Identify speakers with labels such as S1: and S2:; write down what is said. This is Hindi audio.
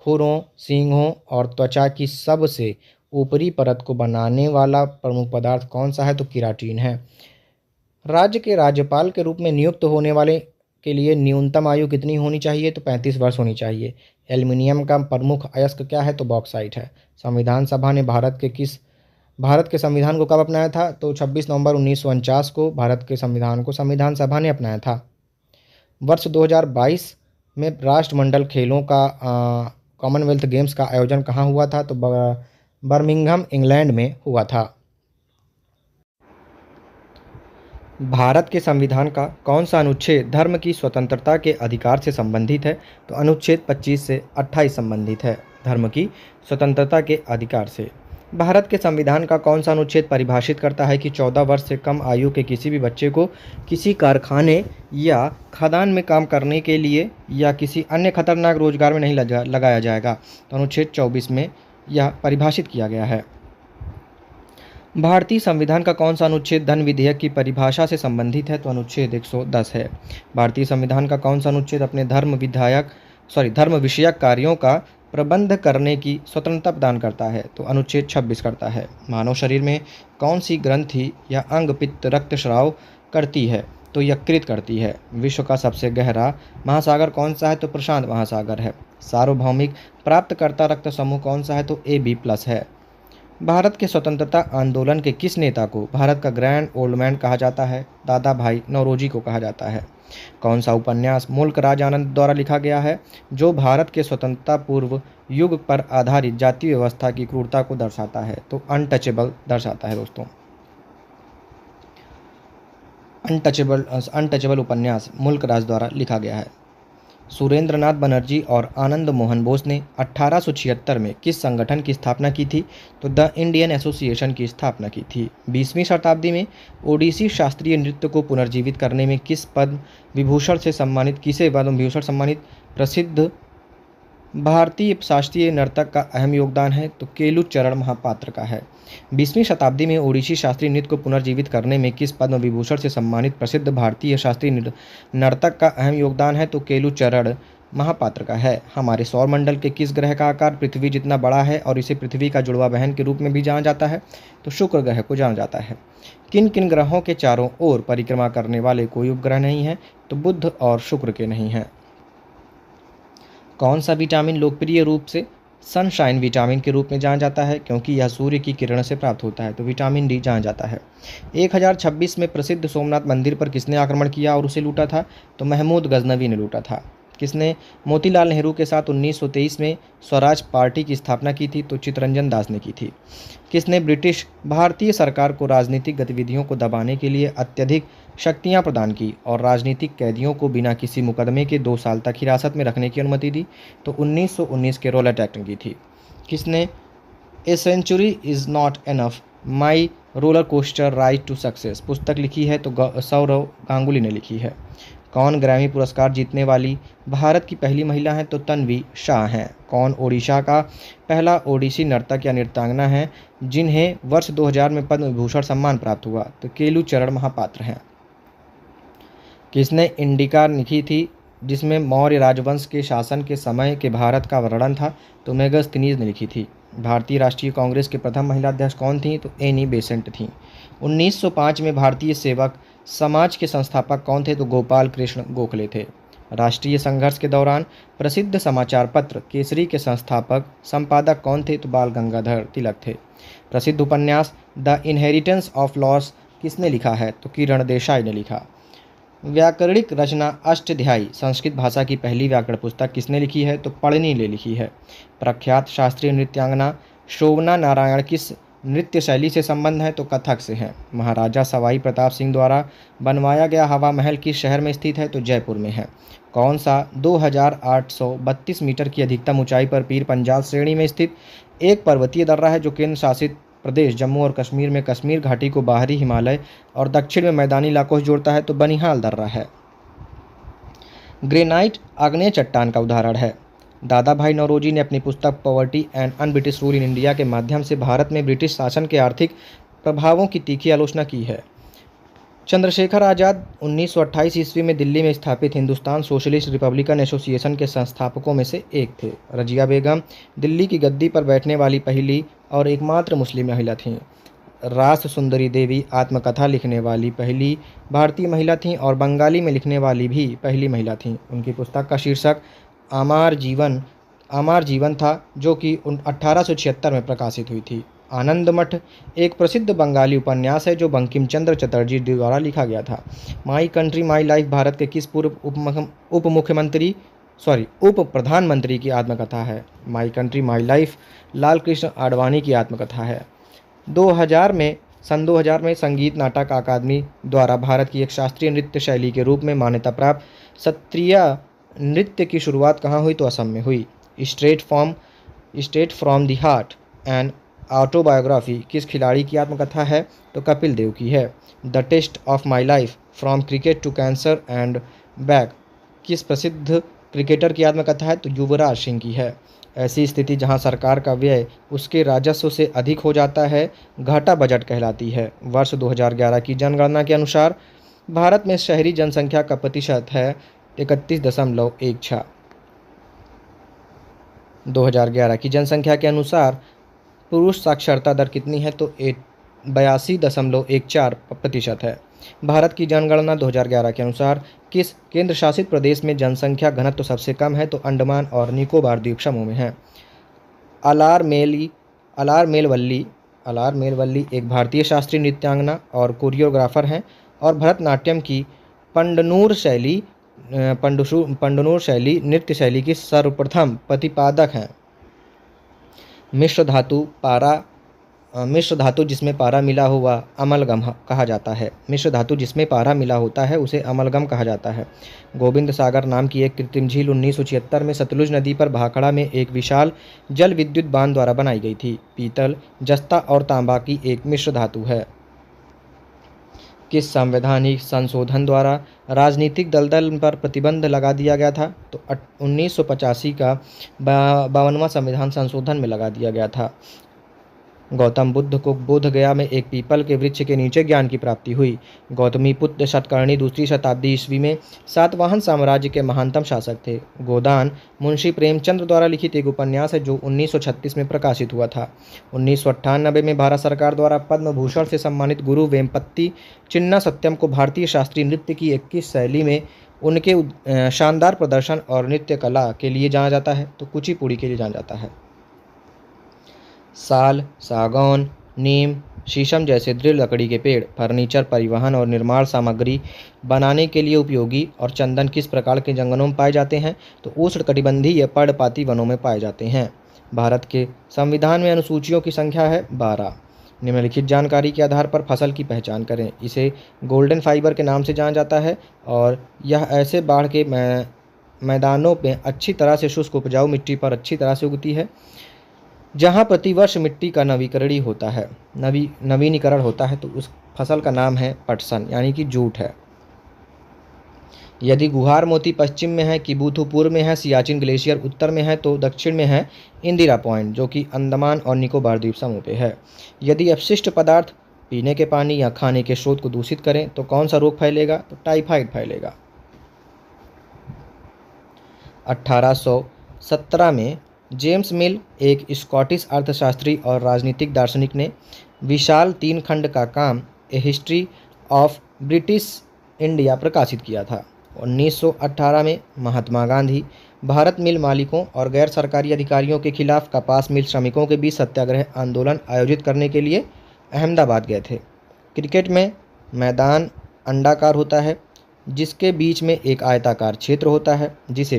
S1: खुरों, सींगों और त्वचा की सबसे ऊपरी परत को बनाने वाला प्रमुख पदार्थ कौन सा है? तो केराटिन है। राज्य के राज्यपाल के रूप में नियुक्त होने वाले के लिए न्यूनतम आयु कितनी होनी चाहिए? तो 35 वर्ष होनी चाहिए। एल्युमिनियम का प्रमुख अयस्क क्या है? तो बॉक्साइट है। संविधान सभा ने भारत के संविधान को कब अपनाया था? तो 26 नवंबर 1949 को भारत के संविधान को संविधान सभा ने अपनाया था। वर्ष 2022 में राष्ट्रमंडल खेलों का कॉमनवेल्थ गेम्स का आयोजन कहाँ हुआ था? तो बर्मिंघम इंग्लैंड में हुआ था। भारत के संविधान का कौन सा अनुच्छेद धर्म की स्वतंत्रता के अधिकार से संबंधित है? तो अनुच्छेद 25 से 28 संबंधित है धर्म की स्वतंत्रता के अधिकार से। भारत के संविधान का कौन सा अनुच्छेद परिभाषित करता है कि 14 वर्ष से कम आयु के किसी भी बच्चे को किसी कारखाने या खदान में काम करने के लिए या किसी अन्य खतरनाक रोजगार में नहीं लगाया जाएगा? तो अनुच्छेद 24 में यह परिभाषित किया गया है। भारतीय संविधान का कौन सा अनुच्छेद धन विधेयक की परिभाषा से संबंधित है? तो अनुच्छेद 110 है। भारतीय संविधान का कौन सा अनुच्छेद अपने धर्म विषयक कार्यों का प्रबंध करने की स्वतंत्रता प्रदान करता है? तो अनुच्छेद 26 करता है। मानव शरीर में कौन सी ग्रंथि या अंग पित्त रक्तस्राव करती है? तो यकृत करती है। विश्व का सबसे गहरा महासागर कौन सा है? तो प्रशांत महासागर है। सार्वभौमिक प्राप्तकर्ता रक्त समूह कौन सा है? तो AB+ है। भारत के स्वतंत्रता आंदोलन के किस नेता को भारत का ग्रैंड ओल्ड मैन कहा जाता है? दादा भाई नौरोजी को कहा जाता है। कौन सा उपन्यास मुल्क राज आनंद द्वारा लिखा गया है जो भारत के स्वतंत्रता पूर्व युग पर आधारित जातीय व्यवस्था की क्रूरता को दर्शाता है? तो अनटचेबल दर्शाता है दोस्तों। अनटचेबल उपन्यास मुल्क राज द्वारा लिखा गया है। सुरेंद्रनाथ बनर्जी और आनंद मोहन बोस ने 1876 में किस संगठन की स्थापना की थी? तो द इंडियन एसोसिएशन की स्थापना की थी। 20वीं शताब्दी में ओडिसी शास्त्रीय नृत्य को पुनर्जीवित करने में किसे पद्म विभूषण सम्मानित प्रसिद्ध भारतीय शास्त्रीय नर्तक का अहम योगदान है? तो केलुचरण महापात्र का है। 20वीं शताब्दी में ओडिसी शास्त्रीय नृत्य को पुनर्जीवित करने में किस पद्म विभूषण से सम्मानित प्रसिद्ध भारतीय शास्त्रीय नर्तक का अहम योगदान है? तो केलुचरण महापात्र का है। हमारे सौरमंडल के किस ग्रह का आकार पृथ्वी जितना बड़ा है और इसे पृथ्वी का जुड़वा बहन के रूप में भी जाना जाता है? तो शुक्र ग्रह को जाना जाता है। किन किन ग्रहों के चारों ओर परिक्रमा करने वाले कोई उपग्रह नहीं है? तो बुध और शुक्र के नहीं है। कौन सा विटामिन लोकप्रिय रूप से सनशाइन विटामिन के रूप में जाना जाता है क्योंकि यह सूर्य की किरण से प्राप्त होता है? तो विटामिन डी जाना जाता है। 1026 में प्रसिद्ध सोमनाथ मंदिर पर किसने आक्रमण किया और उसे लूटा था? तो महमूद गजनवी ने लूटा था। किसने मोतीलाल नेहरू के साथ 1923 में स्वराज पार्टी की स्थापना की थी? तो चित्तरंजन दास ने की थी। किसने ब्रिटिश भारतीय सरकार को राजनीतिक गतिविधियों को दबाने के लिए अत्यधिक शक्तियां प्रदान की और राजनीतिक कैदियों को बिना किसी मुकदमे के 2 साल तक हिरासत में रखने की अनुमति दी? तो 1919 के रॉलेट एक्ट की थी। किसने a century is not enough my roller coaster ride to success पुस्तक लिखी है? तो सौरव गांगुली ने लिखी है। कौन ग्रैमी पुरस्कार जीतने वाली भारत की पहली महिला हैं? तो तन्वी शाह हैं। कौन ओडिशा का पहला ओडिसी नर्तक या नृत्यांगना है जिन्हें वर्ष 2000 में पद्म विभूषण सम्मान प्राप्त हुआ? तो केलुचरण महापात्र हैं। किसने इंडिका लिखी थी जिसमें मौर्य राजवंश के शासन के समय के भारत का वर्णन था? तो मेगस्थनीज ने लिखी थी। भारतीय राष्ट्रीय कांग्रेस के प्रथम महिला अध्यक्ष कौन थीं? तो एनी बेसेंट थीं। 1905 में भारतीय सेवक समाज के संस्थापक कौन थे? तो गोपाल कृष्ण गोखले थे। राष्ट्रीय संघर्ष के दौरान प्रसिद्ध समाचार पत्र केसरी के संपादक कौन थे? तो बाल गंगाधर तिलक थे। प्रसिद्ध उपन्यास द इनहेरिटेंस ऑफ लॉस किसने लिखा है? तो किरण देसाई ने लिखा। व्याकरणिक रचना अष्टाध्यायी संस्कृत भाषा की पहली व्याकरण पुस्तक किसने लिखी है? तो पढ़नी ने लिखी है। प्रख्यात शास्त्रीय नृत्यांगना शोभना नारायण किस नृत्य शैली से संबंध है? तो कथक से है। महाराजा सवाई प्रताप सिंह द्वारा बनवाया गया हवा महल किस शहर में स्थित है? तो जयपुर में है। कौन सा 2832 मीटर की अधिकतम ऊंचाई पर पीर पंजाल श्रेणी में स्थित एक पर्वतीय दर्रा है जो केंद्र शासित प्रदेश जम्मू और कश्मीर में कश्मीर घाटी को बाहरी हिमालय और दक्षिण में मैदानी इलाकों से जोड़ता है? तो बनिहाल दर्रा है। ग्रेनाइट आग्नेय चट्टान का उदाहरण है। दादा भाई नौरोजी ने अपनी पुस्तक poverty and un British rule in India के माध्यम से भारत में ब्रिटिश शासन के आर्थिक प्रभावों की तीखी आलोचना की है। चंद्रशेखर आज़ाद 1928 ईस्वी में दिल्ली में स्थापित हिंदुस्तान सोशलिस्ट रिपब्लिकन एसोसिएशन के संस्थापकों में से एक थे। रजिया बेगम दिल्ली की गद्दी पर बैठने वाली पहली और एकमात्र मुस्लिम महिला थीं। रास सुंदरी देवी आत्मकथा लिखने वाली पहली भारतीय महिला थीं और बंगाली में लिखने वाली भी पहली महिला थीं। उनकी पुस्तक का शीर्षक आमार जीवन था, जो कि 1876 में प्रकाशित हुई थी। आनंद मठ एक प्रसिद्ध बंगाली उपन्यास है जो बंकिम चंद्र चटर्जी द्वारा लिखा गया था। My country my life Bharat के किस पूर्व उप प्रधानमंत्री की आत्मकथा है? My country my life Lal Krishna Advani की आत्मकथा है। 2000 में संगीत नाटक अकादमी द्वारा भारत की एक शास्त्रीय नृत्य शैली के रूप में मान्यता प्राप्त सत्रिय नृत्य की शुरुआत कहाँ हुई? तो असम में हुई। Straight from the heart and autobiography किस खिलाड़ी की आत्मकथा है? तो कपिल देव की है। The test of my life from cricket to cancer and back किस प्रसिद्ध क्रिकेटर की आत्मकथा है? तो युवराज सिंह की है। ऐसी स्थिति जहां सरकार का व्यय उसके राजस्व से अधिक हो जाता है घाटा बजट कहलाती है। वर्ष 2011 की जनगणना के अनुसार भारत में शहरी जनसंख्या का प्रतिशत है 31.16। 2011 की जनसंख्या के अनुसार पुरुष साक्षरता दर कितनी है? तो 82.14% है। भारत की जनगणना 2011 के अनुसार किस केंद्र शासित प्रदेश में जनसंख्या घनत्व सबसे कम है? तो अंडमान और निकोबार द्वीप समूह में है। अलार मेलवल्ली एक भारतीय शास्त्रीय नृत्यांगना और कोरियोग्राफर हैं और भरतनाट्यम की पंडनूर शैली नृत्य शैली की सर्वप्रथम प्रतिपादक हैं। मिश्र धातु जिसमें पारा मिला हुआ अमलगम कहा जाता है। मिश्र धातु जिसमें पारा मिला होता है उसे अमलगम कहा जाता है। गोविंद सागर नाम की एक कृत्रिम झील 1976 में सतलुज नदी पर भाखड़ा में एक विशाल जल विद्युत बांध द्वारा बनाई गई थी। पीतल, जस्ता और तांबा की एक मिश्र धातु है। किस संवैधानिक संशोधन द्वारा राजनीतिक दलदल पर प्रतिबंध लगा दिया गया था? तो 1985 का 52वां संविधान संशोधन में लगा दिया गया था। गौतम बुद्ध को बोध गया में एक पीपल के वृक्ष के नीचे ज्ञान की प्राप्ति हुई। गौतमी पुत्र सतकर्णी 2री शताब्दी ईस्वी में सातवाहन साम्राज्य के महानतम शासक थे। गोदान मुंशी प्रेमचंद द्वारा लिखित एक उपन्यास है जो 1936 में प्रकाशित हुआ था। 1998 में भारत सरकार द्वारा पद्म भूषण से सम्मानित गुरु वेम्पत्ति चिन्ना सत्यम को भारतीय शास्त्रीय नृत्य की 21 शैली में उनके शानदार प्रदर्शन और नृत्य कला के लिए जाना जाता है। तो कुचिपुड़ी के लिए जाना जाता है। साल, सागौन, नीम, शीशम जैसे दृढ़ लकड़ी के पेड़ फर्नीचर, परिवहन और निर्माण सामग्री बनाने के लिए उपयोगी और चंदन किस प्रकार के जंगलों में पाए जाते हैं? तो उष्णकटिबंधीय पर्णपाती वनों में पाए जाते हैं। भारत के संविधान में अनुसूचियों की संख्या है 12। निम्नलिखित जानकारी के आधार पर फसल की पहचान करें। इसे गोल्डन फाइबर के नाम से जाना जाता है और यह ऐसे बाढ़ के मैदानों में अच्छी तरह से शुष्क उपजाऊ मिट्टी पर अच्छी तरह से उगती है जहां प्रतिवर्ष मिट्टी का नवीनीकरण होता है। तो उस फसल का नाम है पटसन यानी कि जूट है। यदि गुहार मोती पश्चिम में है, किबुथु पूर्व में है, सियाचिन ग्लेशियर उत्तर में है, तो दक्षिण में है इंदिरा पॉइंट जो कि अंडमान और निकोबार द्वीप समूह पे है। यदि अपशिष्ट पदार्थ पीने के पानी या खाने के स्रोत को दूषित करें तो कौन सा रोग फैलेगा? तो टाइफाइड फैलेगा। 1817 में जेम्स मिल एक स्कॉटिश अर्थशास्त्री और राजनीतिक दार्शनिक ने विशाल 3 खंड का काम ए हिस्ट्री ऑफ ब्रिटिश इंडिया प्रकाशित किया था। 1918 में महात्मा गांधी भारत मिल मालिकों और गैर सरकारी अधिकारियों के खिलाफ कपास मिल श्रमिकों के बीच सत्याग्रह आंदोलन आयोजित करने के लिए अहमदाबाद गए थे। क्रिकेट में मैदान अंडाकार होता है जिसके बीच में एक आयताकार क्षेत्र होता है जिसे